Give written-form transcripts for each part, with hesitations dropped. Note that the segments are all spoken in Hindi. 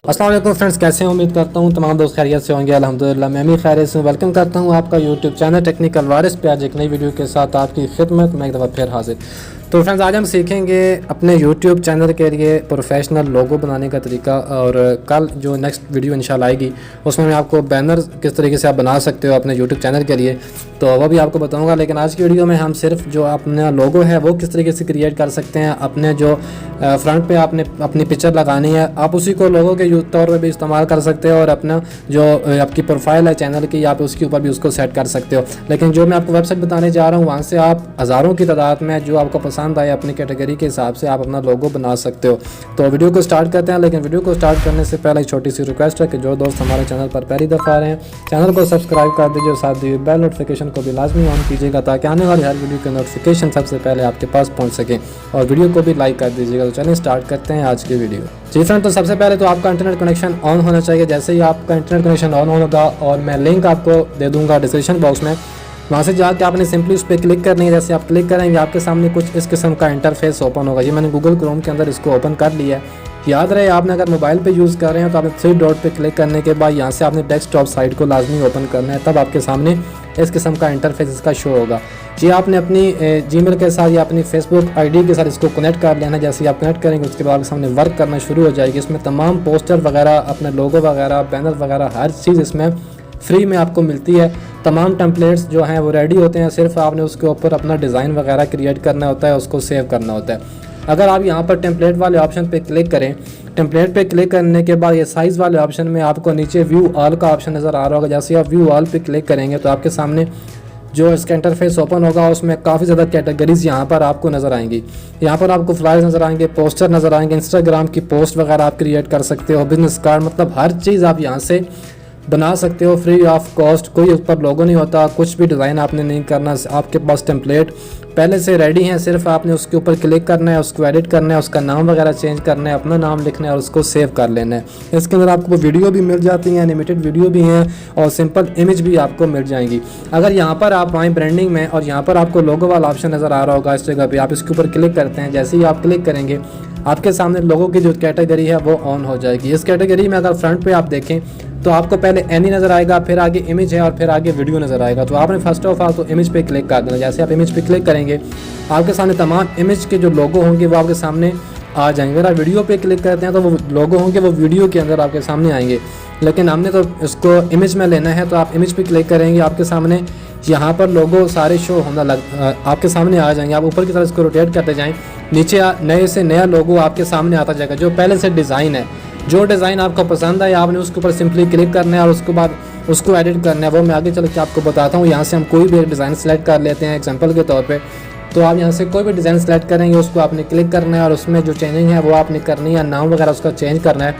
अस्सलाम वालेकुम फ्रेंड्स, कैसे हैं? उम्मीद करता हूँ तमाम दोस्त खैरियत से होंगे। अल्हम्दुलिल्लाह मैं भी खैरियत से वेलकम करता हूँ आपका यूट्यूब चैनल टेक्निकल वारिस पे। आज एक नई वीडियो के साथ आपकी खिदमत में एक दफ़ा फिर हाजिर। तो फ्रेंड्स, आज हम सीखेंगे अपने यूट्यूब चैनल के लिए प्रोफेशनल लोगो बनाने का तरीका। और कल जो नेक्स्ट वीडियो इंशाल्लाह आएगी उसमें मैं आपको बैनर किस तरीके से आप बना सकते हो अपने यूट्यूब चैनल के लिए, तो वह भी आपको बताऊँगा। लेकिन आज की वीडियो में हम सिर्फ जो अपना लोगो है वो किस तरीके से क्रिएट कर सकते हैं। अपने जो फ्रंट पे आपने अपनी पिक्चर लगानी है, आप उसी को लोगों के तौर पे भी इस्तेमाल कर सकते हो। और अपना जो आपकी प्रोफाइल है चैनल की, आप उसके ऊपर भी उसको सेट कर सकते हो। लेकिन जो मैं आपको वेबसाइट बताने जा रहा हूँ वहाँ से आप हज़ारों की तादाद में जो आपको पसंद आए अपनी कैटेगरी के हिसाब से आप अपना लोगो बना सकते हो। तो वीडियो को स्टार्ट करते हैं। लेकिन वीडियो को स्टार्ट करने से पहले एक छोटी सी रिक्वेस्ट है कि जो दोस्त हमारे चैनल पर पहली दफ़ा आ रहे हैं, चैनल को सब्सक्राइब कर दीजिए और साथ ही बेल नोटिफिकेशन को भी लाजमी ऑन कीजिएगा ताकि आने वाली हर वीडियो की नोटिफिकेशन सबसे पहले आपके पास पहुँच सके। और वीडियो को भी लाइक कर दीजिएगा। तो चलिए स्टार्ट करते हैं आज की वीडियो। जी फ्रेंड, तो सबसे पहले तो आपका इंटरनेट कनेक्शन ऑन होना चाहिए। जैसे ही आपका इंटरनेट कनेक्शन ऑन होगा, और मैं लिंक आपको दे दूंगा डिस्क्रिप्शन बॉक्स में, वहाँ से जाकर आपने सिंपली उस पर क्लिक करनी है। जैसे आप क्लिक करेंगे आपके सामने कुछ इस किस्म का इंटरफेस ओपन होगा। ये मैंने गूगल क्रोम के अंदर इसको ओपन कर लिया है। याद रहे, आपने अगर मोबाइल पे यूज़ कर रहे हैं तो आपने 3 डॉट पे क्लिक करने के बाद यहाँ से आपने डेस्कटॉप साइट को लाजमी ओपन करना है, तब आपके सामने इस किस्म का इंटरफेस इसका शो होगा। जी आपने अपनी जीमेल के साथ या अपनी फेसबुक आईडी के साथ इसको कनेक्ट कर लेना है। जैसे ही आप कनेक्ट करेंगे उसके बाद आपके सामने वर्क करना शुरू हो जाएगी। इसमें तमाम पोस्टर वगैरह, अपने लोगो वगैरह, बैनर वगैरह, हर चीज़ इसमें फ्री में आपको मिलती है। तमाम टेम्पलेट्स जो हैं वो रेडी होते हैं, सिर्फ आपने उसके ऊपर अपना डिज़ाइन वगैरह क्रिएट करना होता है, उसको सेव करना होता है। अगर आप यहाँ पर टेम्पलेट वाले ऑप्शन पे क्लिक करें, टेम्पलेट पे क्लिक करने के बाद ये साइज़ वाले ऑप्शन में आपको नीचे व्यू ऑल का ऑप्शन नज़र आ रहा होगा। जैसे आप व्यू ऑल पे क्लिक करेंगे तो आपके सामने जो इसका इंटरफेस ओपन होगा उसमें काफ़ी ज़्यादा कैटेगरीज़ यहाँ पर आपको नज़र आएंगी। यहाँ पर आपको फ्लायर्स नज़र आएंगे, पोस्टर नज़र आएंगे, इंस्टाग्राम की पोस्ट वगैरह आप क्रिएट कर सकते हो, बिजनेस कार्ड, मतलब हर चीज़ आप यहाँ से बना सकते हो फ्री ऑफ कॉस्ट। कोई उस पर लोगो नहीं होता, कुछ भी डिज़ाइन आपने नहीं करना, आपके पास टेम्पलेट पहले से रेडी हैं, सिर्फ आपने उसके ऊपर क्लिक करना है, उसको एडिट करना है, उसका नाम वगैरह चेंज करना है, अपना नाम लिखना है और उसको सेव कर लेना है। इसके अंदर आपको वीडियो भी मिल जाती हैं, एनिमेटेड वीडियो भी हैं और सिंपल इमेज भी आपको मिल जाएंगी। अगर यहाँ पर आप आएँ ब्रांडिंग में और यहाँ पर आपको लोगो वाला ऑप्शन नज़र आ रहा होगा, इस जगह पर आप इसके ऊपर क्लिक करते हैं। जैसे ही आप क्लिक करेंगे आपके सामने लोगों की जो कैटेगरी है वो ऑन हो जाएगी। इस कैटेगरी में अगर फ्रंट पे आप देखें तो आपको पहले एनी नज़र आएगा, फिर आगे इमेज है और फिर आगे वीडियो नज़र आएगा। तो आपने फर्स्ट ऑफ ऑल तो इमेज पे क्लिक कर देना। जैसे आप इमेज पे क्लिक करेंगे आपके सामने तमाम इमेज के जो लोगो होंगे वो आपके सामने आ जाएंगे। अगर आप वीडियो पे क्लिक करते हैं तो वो लोगो होंगे वो वीडियो के अंदर आपके सामने आएंगे। लेकिन हमने तो इसको इमेज में लेना है, तो आप इमेज पे क्लिक करेंगे, आपके सामने यहाँ पर लोगो सारे शो होना आपके सामने आ जाएंगे। आप ऊपर की तरफ इसको रोटेट करते जाएँ, नीचे नए से नया लोगो आपके सामने आता जाएगा जो पहले से डिज़ाइन है। जो डिज़ाइन आपको पसंद है आपने उसके ऊपर सिंपली क्लिक करना है और उसके बाद उसको एडिट करना है। वो मैं आगे चल के आपको बताता हूँ। यहाँ से हम कोई भी एक डिज़ाइन सेलेक्ट कर लेते हैं एग्जांपल के तौर पे। तो आप यहाँ से कोई भी डिज़ाइन सेलेक्ट करेंगे, उसको आपने क्लिक करना है और उसमें जो चेंजिंग है वो आपने करनी है, नाम वगैरह उसका चेंज करना है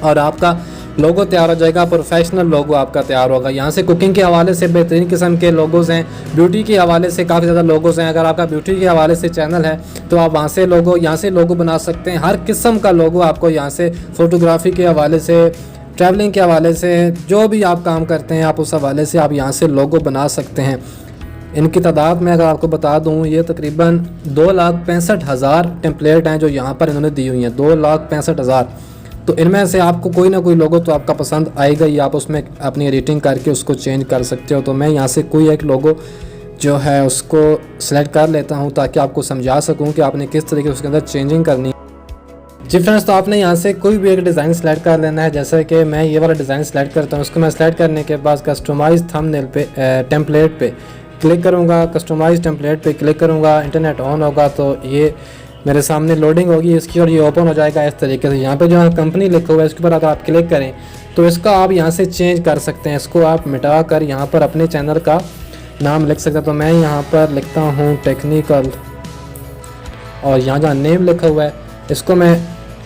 और आपका लोगो तैयार हो जाएगा। प्रोफेशनल लोगो आपका तैयार होगा। यहाँ से कुकिंग के हवाले से बेहतरीन किस्म के लोगोज़ हैं, ब्यूटी के हवाले से काफ़ी ज़्यादा लोगोज़ हैं। अगर आपका ब्यूटी के हवाले से चैनल है तो आप वहाँ से यहाँ से लोगो बना सकते हैं। हर किस्म का लोगो आपको यहाँ से, फोटोग्राफी के हवाले से, ट्रैवलिंग के हवाले से, जो भी आप काम करते हैं आप उस हवाले से आप यहाँ से लोगो बना सकते हैं। इनकी तादाद में अगर आपको बता दूँ, ये तकरीबन 2,65,000 टेम्पलेट हैं जो यहाँ पर इन्होंने दी हुई हैं, 2,65,000। तो इनमें से आपको कोई ना कोई लोगो तो आपका पसंद आएगा ही, आप उसमें अपनी एडिटिंग करके उसको चेंज कर सकते हो। तो मैं यहाँ से कोई एक लोगो जो है उसको सेलेक्ट कर लेता हूँ ताकि आपको समझा सकूँ कि आपने किस तरीके से उसके अंदर चेंजिंग करनी है। जी फ्रेंड्स, तो आपने यहाँ से कोई भी एक डिज़ाइन सेलेक्ट कर लेना है। जैसे कि मैं ये वाला डिज़ाइन सेलेक्ट करता हूँ, उसको मैं सेलेक्ट करने के बाद कस्टमाइज़ थंबनेल पे टेम्पलेट पे क्लिक करूँगा, कस्टमाइज़ टेम्पलेट पे क्लिक करूँगा, इंटरनेट ऑन होगा तो ये मेरे सामने लोडिंग होगी इसकी और ये ओपन हो जाएगा इस तरीके से। यहाँ पे जो कंपनी लिखा हुआ है इसके ऊपर अगर आप क्लिक करें तो इसका आप यहाँ से चेंज कर सकते हैं। इसको आप मिटा कर यहाँ पर अपने चैनल का नाम लिख सकते हैं। तो मैं यहाँ पर लिखता हूँ टेक्निकल और यहाँ जहाँ नेम लिखा हुआ है इसको मैं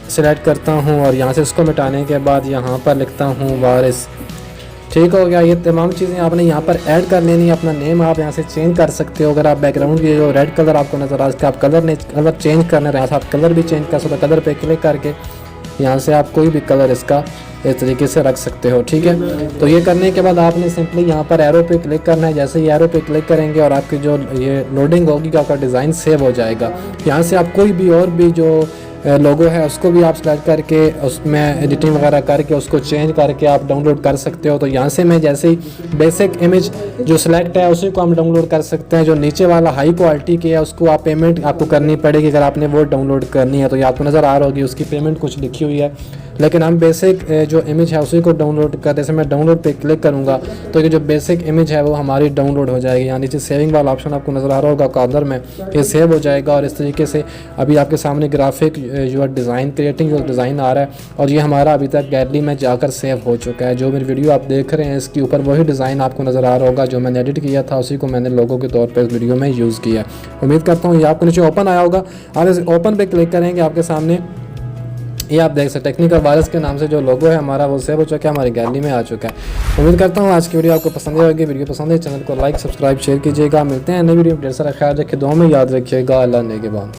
सिलेक्ट करता हूँ और यहाँ से इसको मिटाने के बाद यहाँ पर लिखता हूँ वारिस। ठीक हो गया। ये तमाम चीज़ें आपने यहाँ पर ऐड कर लेनी है। अपना नेम आप यहाँ से चेंज कर सकते हो। अगर आप बैकग्राउंड की जो रेड कलर आपको नज़र आ रहा है, आप कलर चेंज करना है, यहाँ से आप कलर भी चेंज कर सकते हो। कलर पे क्लिक करके यहाँ से आप कोई भी कलर इसका इस तरीके से रख सकते हो। ठीक है। तो ये करने के बाद आपने सिंपली यहाँ पर एरो पे क्लिक करना है। जैसे ही एरो पे क्लिक करेंगे और आपकी जो ये लोडिंग होगी आपका डिज़ाइन सेव हो जाएगा। यहाँ से आप कोई भी और भी जो लोगो है उसको भी आप सेलेक्ट करके उसमें एडिटिंग वगैरह करके उसको चेंज करके आप डाउनलोड कर सकते हो। तो यहाँ से मैं जैसे ही बेसिक इमेज जो सिलेक्ट है उसी को हम डाउनलोड कर सकते हैं। जो नीचे वाला हाई क्वालिटी की है उसको आप पेमेंट आपको करनी पड़ेगी अगर आपने वो डाउनलोड करनी है। तो ये आपको नज़र आ रहा होगी उसकी पेमेंट कुछ लिखी हुई है, लेकिन हम बेसिक जो इमेज है उसी को डाउनलोड कर, जैसे मैं डाउनलोड पे क्लिक करूँगा तो ये जो बेसिक इमेज है वो हमारी डाउनलोड हो जाएगी। यहाँ नीचे सेविंग वाला ऑप्शन आपको नज़र आ रहा होगा कॉर्नर में, ये सेव हो जाएगा। और इस तरीके से अभी आपके सामने ग्राफिक जो डिज़ाइन क्रिएटिंग जो डिज़ाइन आ रहा है और ये हमारा अभी तक गैलरी में जाकर सेव हो चुका है। जो मेरी वीडियो आप देख रहे हैं इसके ऊपर वही डिज़ाइन आपको नज़र आ रहा होगा जो मैंने एडिट किया था, उसी को मैंने लोगो के तौर पर इस वीडियो में यूज़ किया। उम्मीद करता हूँ ये आपको नीचे ओपन आया होगा। आप इस ओपन पे क्लिक करेंगे आपके सामने ये आप देख सकते टेक्निकल वायरस के नाम से जो लोगो है हमारा वो सेव हो चुका है, हमारी गैलरी में आ चुका है। उम्मीद करता हूँ आज की वीडियो आपको पसंद आएगी। वीडियो पसंद है चैनल को लाइक सब्सक्राइब शेयर कीजिएगा। मिलते हैं नई वीडियो में, ढेर सारा ख्याल रखिए, दुआ में याद रखिएगा। अल्लाह नेगेबान।